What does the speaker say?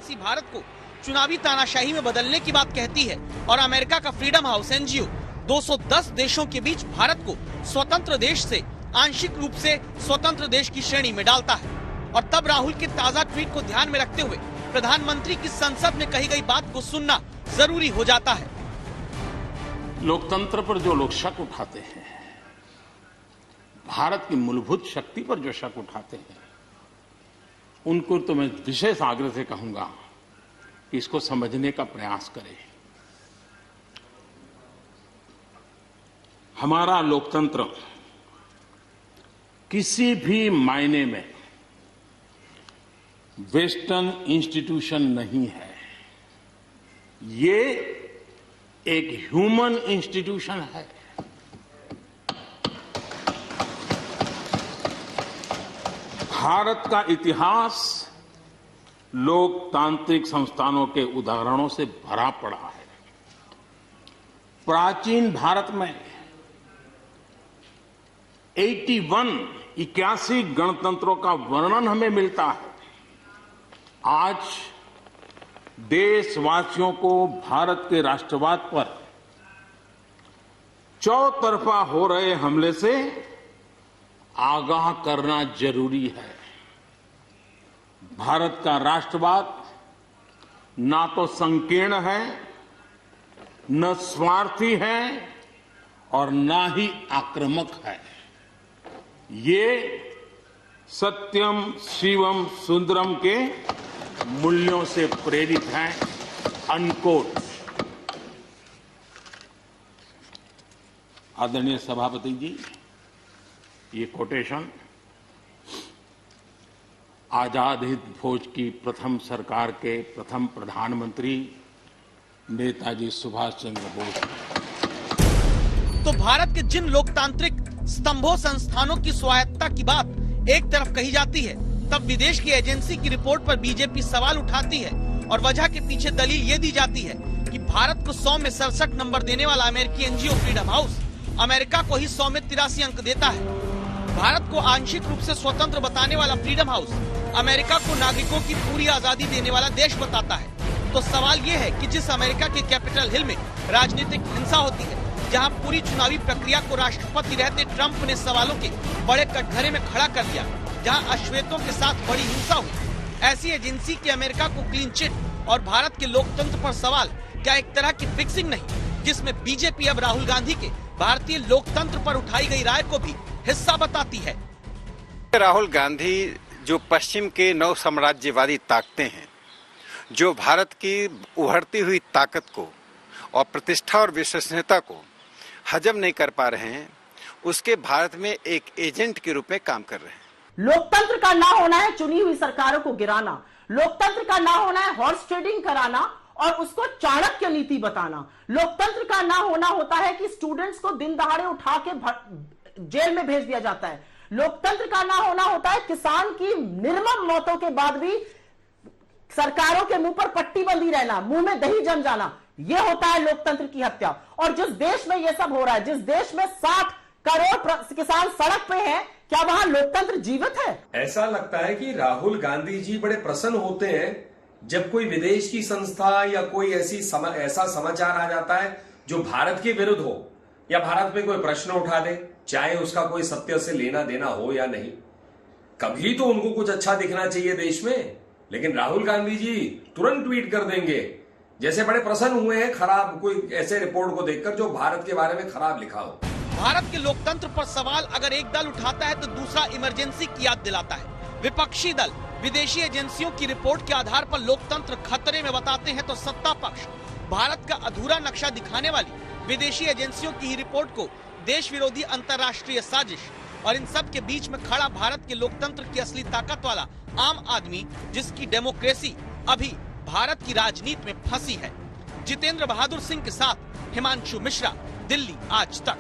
Democracy Bharat को चुनावी तानाशाही में बदलने की बात कहती है और अमेरिका का फ्रीडम हाउस एनजीओ 210 देशों के बीच भारत को स्वतंत्र देश से आंशिक रूप से स्वतंत्र देश की श्रेणी में डालता है। और तब राहुल के ताजा ट्वीट को ध्यान में रखते हुए प्रधानमंत्री की संसद में कही गई बात को सुनना जरूरी हो जाता है। लोकतंत्र पर जो लोग शक उठाते हैं, भारत की मूलभूत शक्ति पर जो शक उठाते हैं, उनको तो मैं विशेष आग्रह से कहूंगा कि इसको समझने का प्रयास करें। हमारा लोकतंत्र किसी भी मायने में वेस्टर्न इंस्टीट्यूशन नहीं है, ये एक ह्यूमन इंस्टीट्यूशन है। भारत का इतिहास लोकतांत्रिक संस्थानों के उदाहरणों से भरा पड़ा है। प्राचीन भारत में 81 गणतंत्रों का वर्णन हमें मिलता है। आज देशवासियों को भारत के राष्ट्रवाद पर चौतरफा हो रहे हमले से आगाह करना जरूरी है। भारत का राष्ट्रवाद ना तो संकीर्ण है, न स्वार्थी है और ना ही आक्रामक है। ये सत्यम शिवम सुंदरम के मूल्यों से प्रेरित है। अनकोट। आदरणीय सभापति जी, ये कोटेशन आजाद हिंद फौज की प्रथम सरकार के प्रथम प्रधानमंत्री नेताजी सुभाष चंद्र बोस। तो भारत के जिन लोकतांत्रिक स्तंभों संस्थानों की स्वायत्तता की बात एक तरफ कही जाती है, तब विदेश की एजेंसी की रिपोर्ट पर बीजेपी सवाल उठाती है और वजह के पीछे दलील ये दी जाती है कि भारत को 100 में 67 नंबर देने वाला अमेरिकी एनजीओ फ्रीडम हाउस अमेरिका को ही 100 में 83 अंक देता है। भारत को आंशिक रूप से स्वतंत्र बताने वाला फ्रीडम हाउस अमेरिका को नागरिकों की पूरी आजादी देने वाला देश बताता है। तो सवाल ये है कि जिस अमेरिका के कैपिटल हिल में राजनीतिक हिंसा होती है, जहां पूरी चुनावी प्रक्रिया को राष्ट्रपति रहते ट्रंप ने सवालों के बड़े कटघरे में खड़ा कर दिया, जहां अश्वेतों के साथ बड़ी हिंसा हुई, ऐसी एजेंसी की अमेरिका को क्लीन चिट और भारत के लोकतंत्र पर सवाल क्या एक तरह की फिक्सिंग नहीं, जिसमें बीजेपी अब राहुल गांधी के भारतीय लोकतंत्र पर उठाई गई राय को भी हिस्सा बताती है। राहुल गांधी जो पश्चिम के नव साम्राज्यवादी ताकतें हैं, जो भारत की उभरती हुई ताकत को और प्रतिष्ठा और विश्वसनीयता को हजम नहीं कर पा रहे हैं, उसके भारत में एक एजेंट के रूप में काम कर रहे हैं। लोकतंत्र का ना होना है चुनी हुई सरकारों को गिराना, लोकतंत्र का ना होना है हॉर्स ट्रेडिंग कराना और उसको चाणक्य नीति बताना। लोकतंत्र का ना होना होता है कि स्टूडेंट्स को दिन दहाड़े उठा के जेल में भेज दिया जाता है। लोकतंत्र का ना होना होता है किसान की निर्मम मौतों के बाद भी सरकारों के मुंह पर पट्टी बंधी रहना, मुंह में दही जम जाना। यह होता है लोकतंत्र की हत्या। और जिस देश में यह सब हो रहा है, जिस देश में 60 करोड़ किसान सड़क पे हैं, क्या वहां लोकतंत्र जीवित है? ऐसा लगता है कि राहुल गांधी जी बड़े प्रसन्न होते हैं जब कोई विदेश की संस्था या कोई ऐसा समाचार आ जाता है जो भारत के विरुद्ध हो या भारत पे कोई प्रश्न उठा दे, चाहे उसका कोई सत्य से लेना देना हो या नहीं। कभी तो उनको कुछ अच्छा दिखना चाहिए देश में, लेकिन राहुल गांधी जी तुरंत ट्वीट कर देंगे जैसे बड़े प्रसन्न हुए हैं खराब कोई ऐसे रिपोर्ट को देखकर जो भारत के बारे में खराब लिखा हो। भारत के लोकतंत्र पर सवाल अगर एक दल उठाता है तो दूसरा इमरजेंसी की याद दिलाता है। विपक्षी दल विदेशी एजेंसियों की रिपोर्ट के आधार पर लोकतंत्र खतरे में बताते हैं, तो सत्ता पक्ष भारत का अधूरा नक्शा दिखाने वाली विदेशी एजेंसियों की ही रिपोर्ट को देश विरोधी अंतर्राष्ट्रीय साजिश, और इन सब के बीच में खड़ा भारत के लोकतंत्र की असली ताकत वाला आम आदमी, जिसकी डेमोक्रेसी अभी भारत की राजनीति में फंसी है। जितेंद्र बहादुर सिंह के साथ हिमांशु मिश्रा, दिल्ली आज तक।